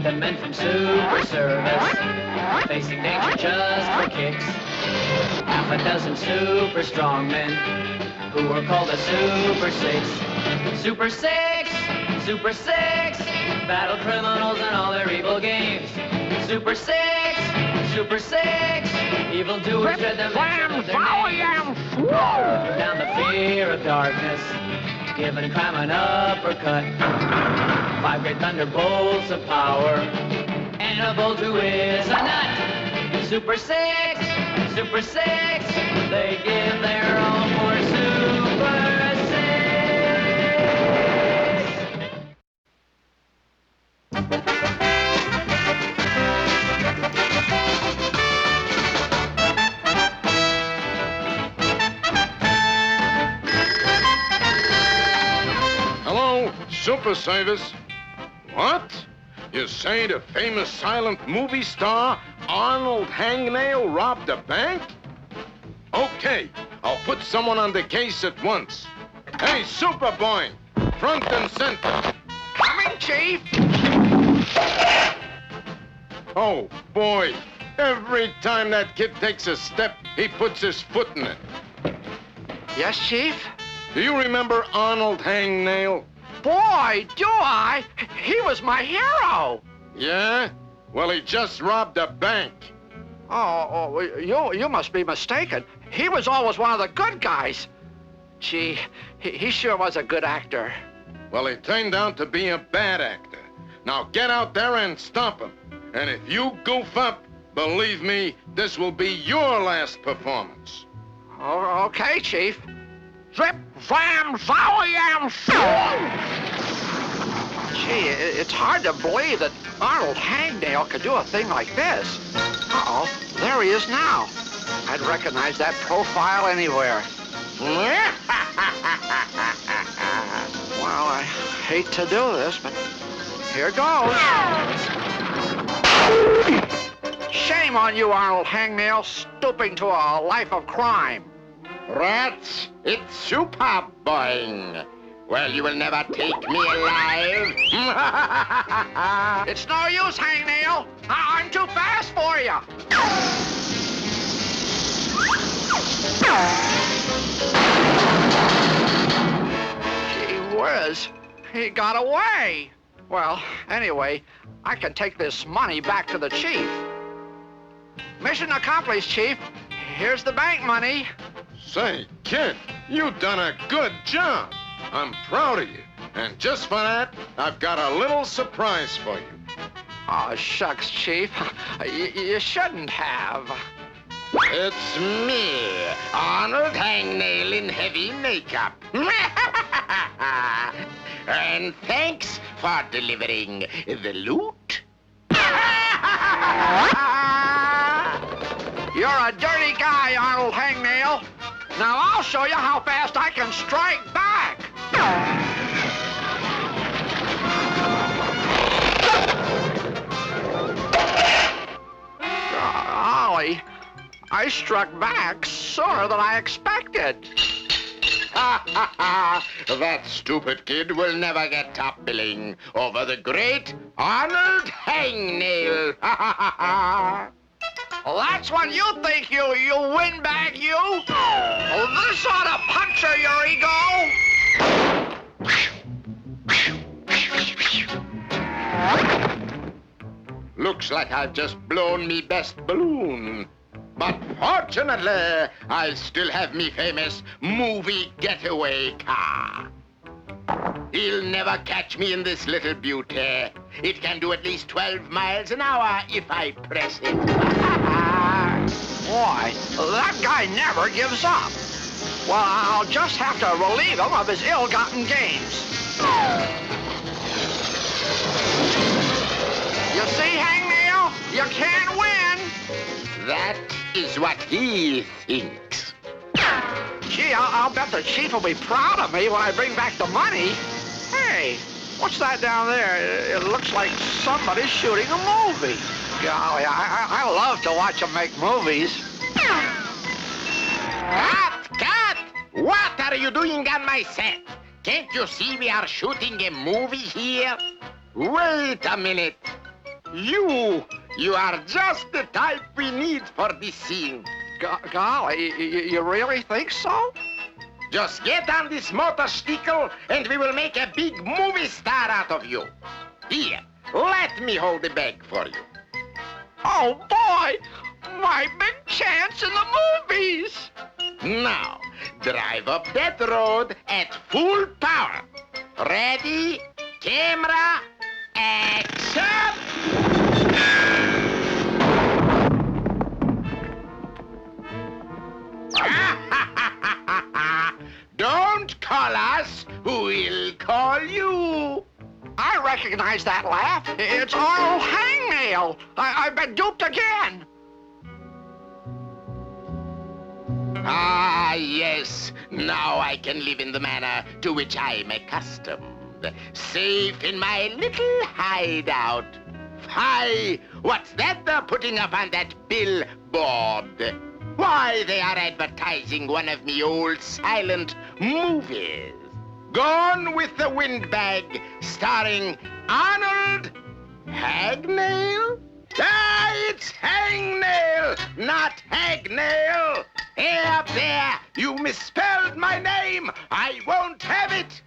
The men from Super Service, facing danger just for kicks. Half a dozen super strong men, who were called the Super Six. Super Six, Super Six, battle criminals and all their evil games. Super Six, Super Six, evildoers dread the mention of their names. Down the fear of darkness, giving crime an uppercut. 5 great thunderbolts of power, and a bolt who is a nut. Super Six, Super Six, they give their all for Super Six. Hello, Super Service. What? You say the famous silent movie star Arnold Hangnail robbed a bank? Okay, I'll put someone on the case at once. Hey, Super Bwoing, front and center. Coming, Chief. Oh, boy. Every time that kid takes a step, he puts his foot in it. Yes, Chief? Do you remember Arnold Hangnail? Boy, do I! He was my hero! Yeah? Well, he just robbed a bank. Oh, you must be mistaken. He was always one of the good guys. Gee, he sure was a good actor. Well, he turned out to be a bad actor. Now get out there and stop him. And if you goof up, believe me, this will be your last performance. Oh, okay, Chief. Zip, zam, zowie-yam, Gee, it's hard to believe that Arnold Hangnail could do a thing like this. Uh-oh, there he is now. I'd recognize that profile anywhere. Well, I hate to do this, but here goes. Shame on you, Arnold Hangnail, stooping to a life of crime. Rats, it's Super Bwoing. Well, you will never take me alive. It's no use, Hangnail. I'm too fast for you. Gee whiz, he got away. Well, anyway, I can take this money back to the chief. Mission accomplished, Chief. Here's the bank money. Say, kid, you done a good job. I'm proud of you. And just for that, I've got a little surprise for you. Oh, shucks, Chief. You shouldn't have. It's me, Arnold Hangnail in heavy makeup. And thanks for delivering the loot. You're a dirty guy, Arnold Hangnail. Now I'll show you how fast I can strike back. Hawley, I struck back sooner than I expected. That stupid kid will never get top billing over the great Arnold Hangnail. Well, that's when you think you windbag, you. Oh, this ought to puncture your ego. Looks like I've just blown me best balloon. But fortunately, I still have me famous movie getaway car. He'll never catch me in this little beauty. It can do at least 12 miles an hour if I press it. Boy, that guy never gives up. Well, I'll just have to relieve him of his ill-gotten gains. You see, Hangnail? You can't win. That is what he thinks. Gee, I'll bet the chief will be proud of me when I bring back the money. Hey, what's that down there? It looks like somebody's shooting a movie. Golly, I love to watch them make movies. Cut! What are you doing on my set? Can't you see we are shooting a movie here? Wait a minute. You are just the type we need for this scene. Golly, you really think so? Just get on this motorcycle and we will make a big movie star out of you. Here, let me hold the bag for you. Oh, boy! My big chance in the movies! Now, drive up that road at full power. Ready, camera, action! Don't call us, we'll call you. I recognize that laugh. It's Arnold Hangnail. I've been duped again. Ah, yes. Now I can live in the manner to which I'm accustomed. Safe in my little hideout. Hi, what's that they're putting up on that billboard? Why, they are advertising one of me old silent movies. Gone with the Windbag, starring Arnold Hangnail? Ah, it's Hangnail, not Hangnail. Hey, up there, you misspelled my name. I won't have it.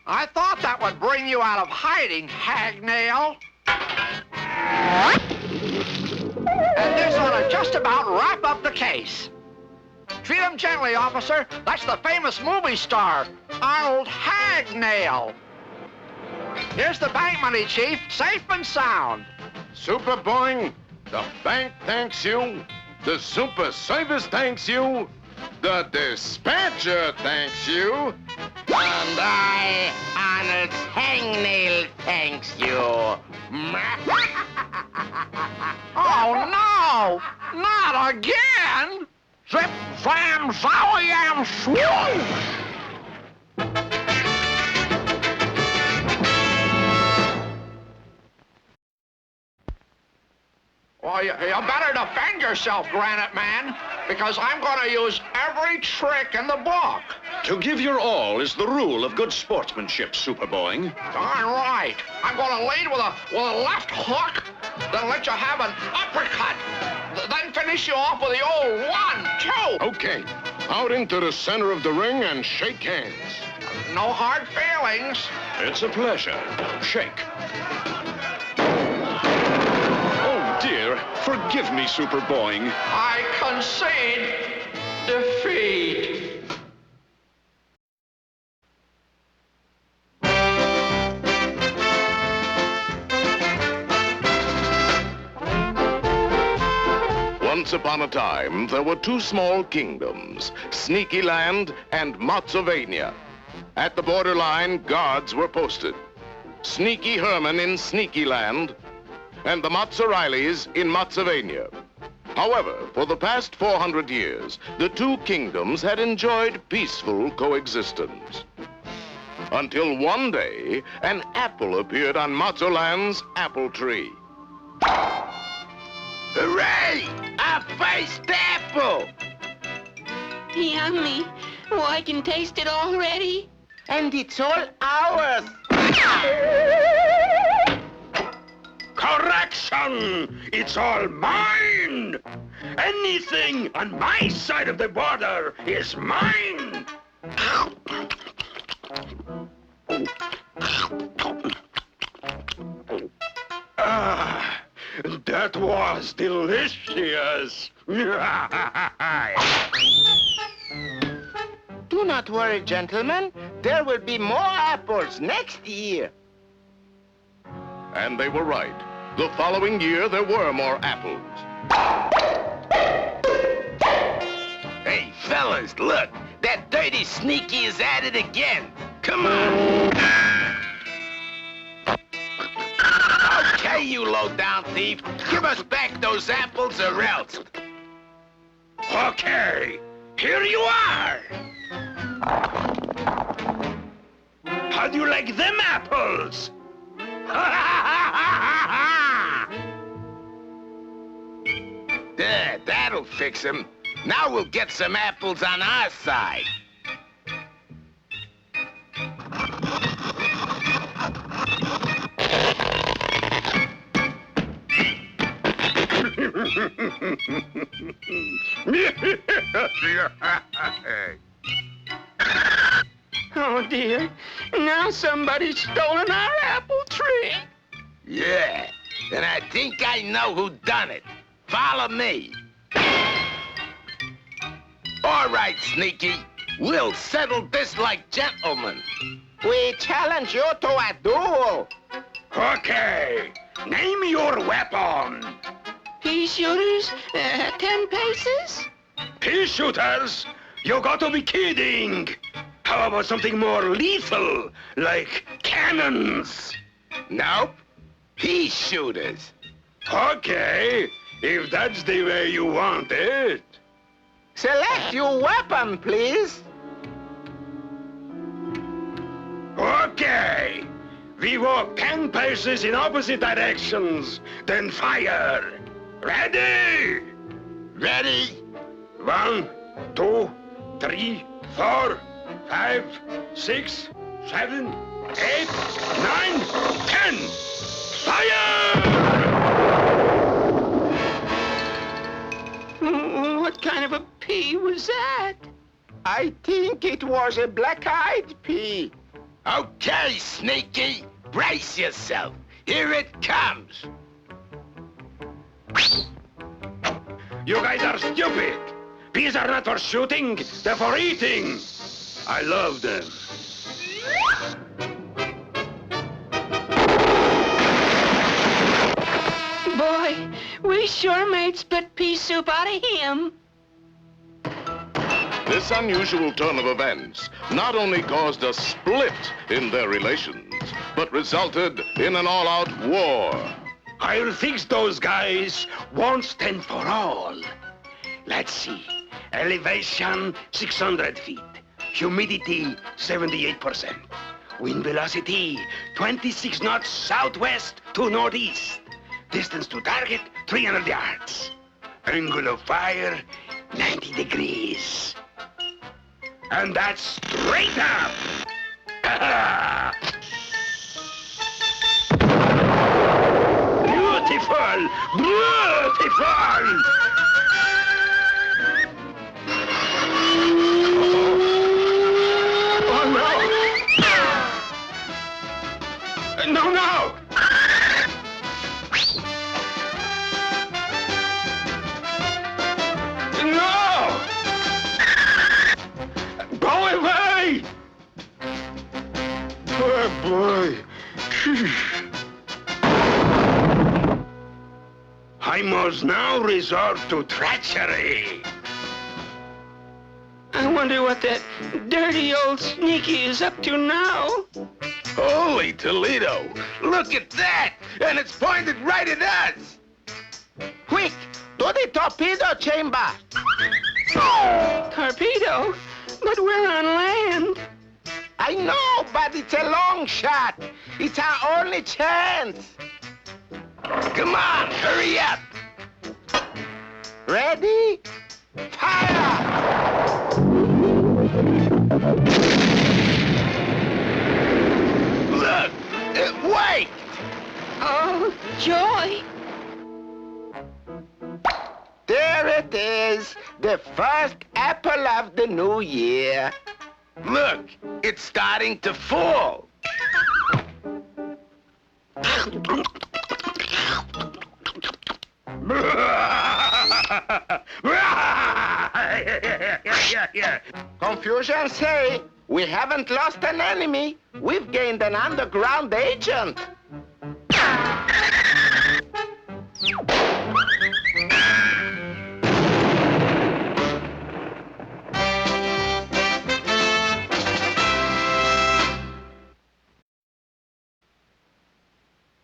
I thought that would bring you out of hiding, Hangnail. And this ought to just about wrap up the case. Treat him gently, officer. That's the famous movie star, Arnold Hangnail. Here's the bank money, Chief, safe and sound. Super Bwoing, the bank thanks you. The Super Service thanks you. The dispatcher thanks you. And I, Arnold Hangnail, thanks you. Oh, no! Not again! Zip, zam, zowie-yam, swoosh! Well, you better defend yourself, Granite Man, because I'm going to use every trick in the book. To give your all is the rule of good sportsmanship, Super Bwoing. Darn right. I'm going to lead with a left hook, then let you have an uppercut, then finish you off with the old 1, 2. Okay, out into the center of the ring and shake hands. No hard feelings. It's a pleasure. Shake. Oh, dear. Forgive me, Super Bwoing. I concede defeat. Once upon a time, there were two small kingdoms, Sneaky Land and Matzovania. At the borderline, guards were posted. Sneaky Herman in Sneaky Land, and the Matzorileys in Matzovania. However, for the past 400 years, the two kingdoms had enjoyed peaceful coexistence. Until one day, an apple appeared on Matzoland's apple tree. Hooray! Our first apple! Yummy. Oh, I can taste it already. And it's all ours. Correction! It's all mine! Anything on my side of the border is mine! Ah, that was delicious! Do not worry, gentlemen. There will be more apples next year. And they were right. The following year, there were more apples. Hey, fellas, look. That dirty Sneaky is at it again. Come on. Okay, you low-down thief. Give us back those apples or else. Okay, here you are! How do you like them apples? There, that'll fix him. Now we'll get some apples on our side. Oh, dear. Now somebody's stolen our apple tree. Yeah, and I think I know who done it. Follow me. All right, Sneaky. We'll settle this like gentlemen. We challenge you to a duel. Okay, name your weapon. Pea shooters, 10 paces? Pea shooters? You got to be kidding. How about something more lethal, like cannons? Nope. Pea shooters. Okay, if that's the way you want it. Select your weapon, please. Okay. We walk 10 paces in opposite directions, then fire. Ready? Ready? 1, 2, 3, 4, 5, 6, 7, 8, 9, 10. Fire! What kind of a pea was that? I think it was a black-eyed pea. Okay, Sneaky. Brace yourself. Here it comes. You guys are stupid. Peas are not for shooting, they're for eating. I love them. Boy, we sure made split pea soup out of him. This unusual turn of events not only caused a split in their relations, but resulted in an all-out war. I'll fix those guys once and for all. Let's see. Elevation 600 feet. Humidity 78%. Wind velocity 26 knots southwest to northeast. Distance to target 300 yards. Angle of fire 90 degrees. And that's straight up. Beautiful! Beautiful! Oh, no! No, no! No! Go away! Oh, boy. I must now resort to treachery. I wonder what that dirty old Sneaky is up to now. Holy Toledo! Look at that! And it's pointed right at us! Quick! To the torpedo chamber! Torpedo? But we're on land. I know, but it's a long shot. It's our only chance. Come on, hurry up. Ready? Fire! Look, it worked. Oh, joy. There it is, the first apple of the new year. Look, it's starting to fall. Confusion say, we haven't lost an enemy. We've gained an underground agent.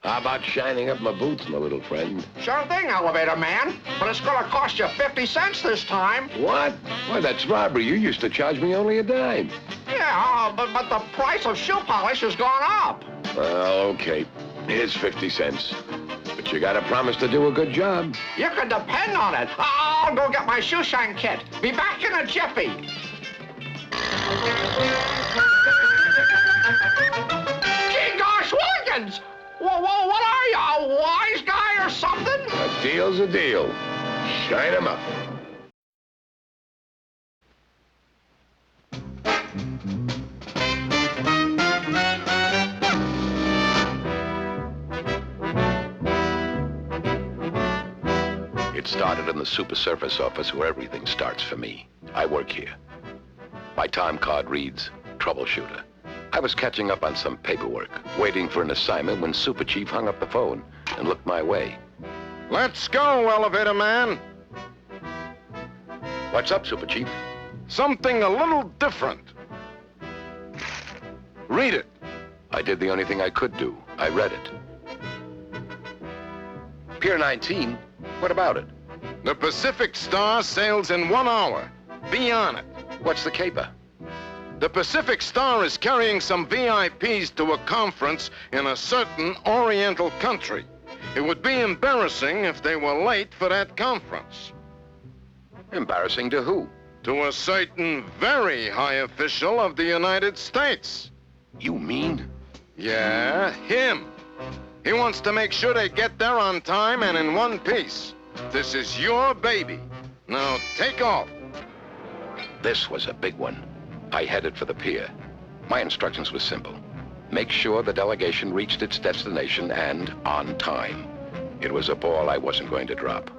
How about shining up my boots, my little friend? Sure thing, elevator man. But it's gonna cost you 50 cents this time. What? Why, that's robbery. You used to charge me only a dime. Yeah, but the price of shoe polish has gone up. Well, okay. Here's 50 cents. But you gotta promise to do a good job. You can depend on it. I'll go get my shoe shine kit. Be back in a jiffy. Gee gosh, Wilkins! Whoa, what are you, a wise guy or something? A deal's a deal. Shine 'em up. It started in the super surface office where everything starts for me. I work here. My time card reads troubleshooter. I was catching up on some paperwork, waiting for an assignment when Super Chief hung up the phone and looked my way. Let's go, elevator man. What's up, Super Chief? Something a little different. Read it. I did the only thing I could do. I read it. Pier 19? What about it? The Pacific Star sails in 1 hour. Be on it. What's the caper? The Pacific Star is carrying some VIPs to a conference in a certain Oriental country. It would be embarrassing if they were late for that conference. Embarrassing to who? To a certain very high official of the United States. You mean? Yeah, him. He wants to make sure they get there on time and in one piece. This is your baby. Now take off. This was a big one. I headed for the pier. My instructions were simple. Make sure the delegation reached its destination and on time. It was a ball I wasn't going to drop.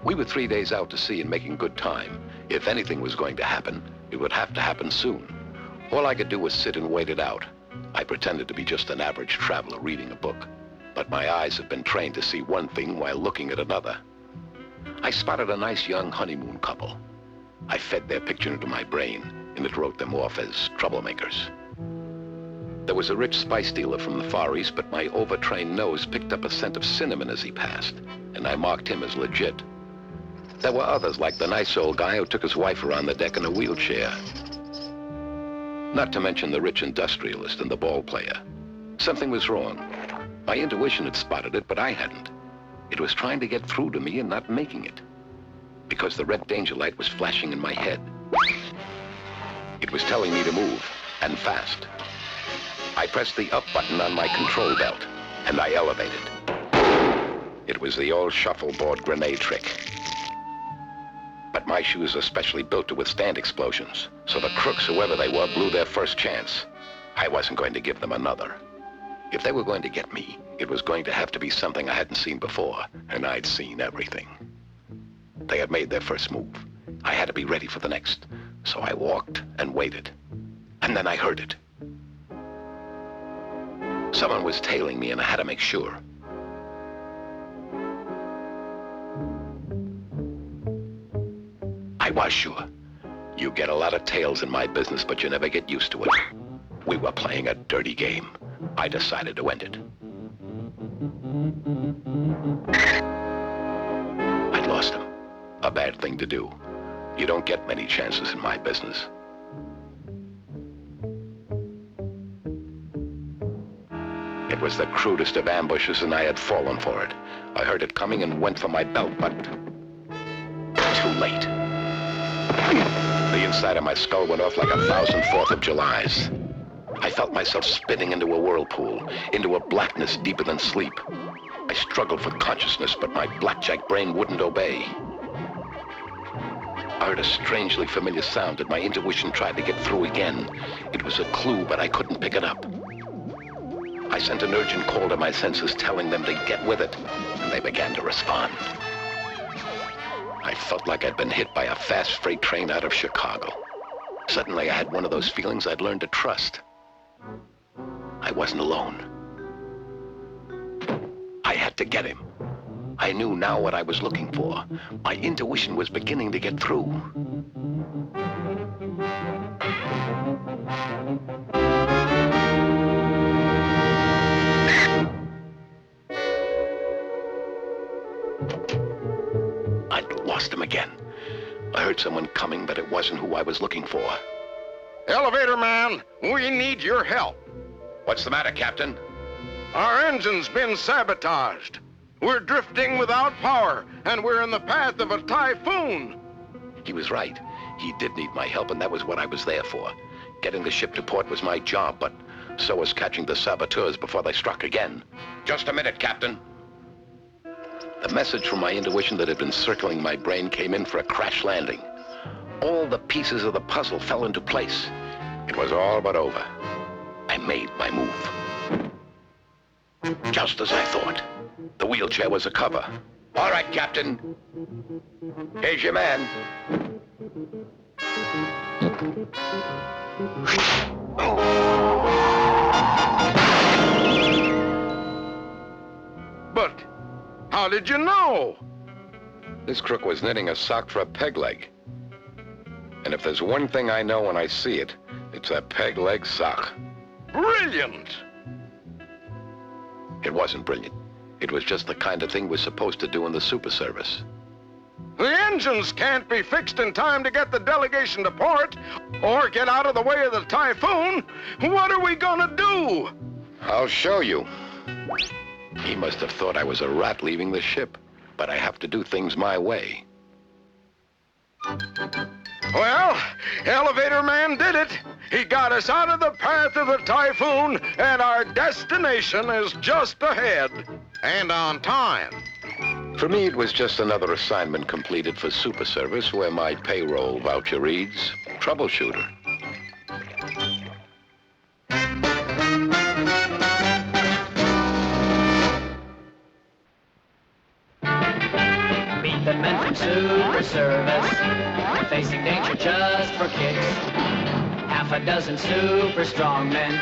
We were 3 days out to sea and making good time. If anything was going to happen, it would have to happen soon. All I could do was sit and wait it out. I pretended to be just an average traveler reading a book, but my eyes had been trained to see one thing while looking at another. I spotted a nice young honeymoon couple. I fed their picture into my brain, and it wrote them off as troublemakers. There was a rich spice dealer from the Far East, but my overtrained nose picked up a scent of cinnamon as he passed, and I marked him as legit. There were others, like the nice old guy who took his wife around the deck in a wheelchair. Not to mention the rich industrialist and the ball player. Something was wrong. My intuition had spotted it, but I hadn't. It was trying to get through to me and not making it. Because the red danger light was flashing in my head. It was telling me to move, and fast. I pressed the up button on my control belt, and I elevated. It was the old shuffleboard grenade trick. But my shoes are specially built to withstand explosions, so the crooks, whoever they were, blew their first chance. I wasn't going to give them another. If they were going to get me, it was going to have to be something I hadn't seen before, and I'd seen everything. They had made their first move. I had to be ready for the next, so I walked and waited. And then I heard it. Someone was tailing me, and I had to make sure. I was sure. You get a lot of tails in my business, but you never get used to it. We were playing a dirty game. I decided to end it. I'd lost him. A bad thing to do. You don't get many chances in my business. It was the crudest of ambushes, and I had fallen for it. I heard it coming and went for my belt, but too late. The inside of my skull went off like 1,000 Fourth of Julys. I felt myself spinning into a whirlpool, into a blackness deeper than sleep. I struggled for consciousness, but my blackjack brain wouldn't obey. I heard a strangely familiar sound, and my intuition tried to get through again. It was a clue, but I couldn't pick it up. I sent an urgent call to my senses, telling them to get with it, and they began to respond. I felt like I'd been hit by a fast freight train out of Chicago. Suddenly, I had one of those feelings I'd learned to trust. I wasn't alone. I had to get him. I knew now what I was looking for. My intuition was beginning to get through. I'd lost him again. I heard someone coming, but it wasn't who I was looking for. Elevator man, we need your help. What's the matter, Captain? Our engine's been sabotaged. We're drifting without power, and we're in the path of a typhoon. He was right. He did need my help, and that was what I was there for. Getting the ship to port was my job, but so was catching the saboteurs before they struck again. Just a minute, Captain. The message from my intuition that had been circling my brain came in for a crash landing. All the pieces of the puzzle fell into place. It was all but over. I made my move. Just as I thought. The wheelchair was a cover. All right, Captain. Here's your man. But how did you know? This crook was knitting a sock for a peg leg. And if there's one thing I know when I see it, it's a peg leg sock. Brilliant! It wasn't brilliant. It was just the kind of thing we're supposed to do in the super service. The engines can't be fixed in time to get the delegation to port or get out of the way of the typhoon. What are we gonna do? I'll show you. He must have thought I was a rat leaving the ship, but I have to do things my way. Well, Elevator Man did it. He got us out of the path of the typhoon, and our destination is just ahead. And on time. For me, it was just another assignment completed for super service where my payroll voucher reads, troubleshooter. Meet the men from Super Service, facing danger just for kicks. Half a dozen super strong men,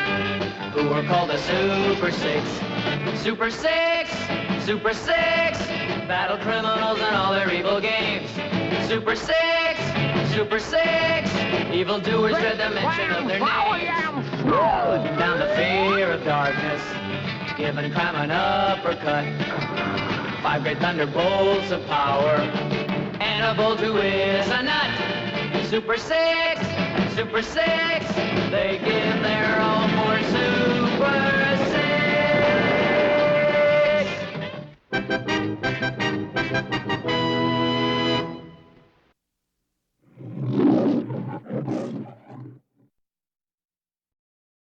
who were called the Super Six. Super Six! Super Six! Battle criminals and all their evil games. Super Six! Super Six! Evildoers dread the mention of their names. Putting down the fear of darkness, giving crime an uppercut. 5 great thunderbolts of power, and a bolt who is a nut. Super Six! Super Six! They give their all for Super Six!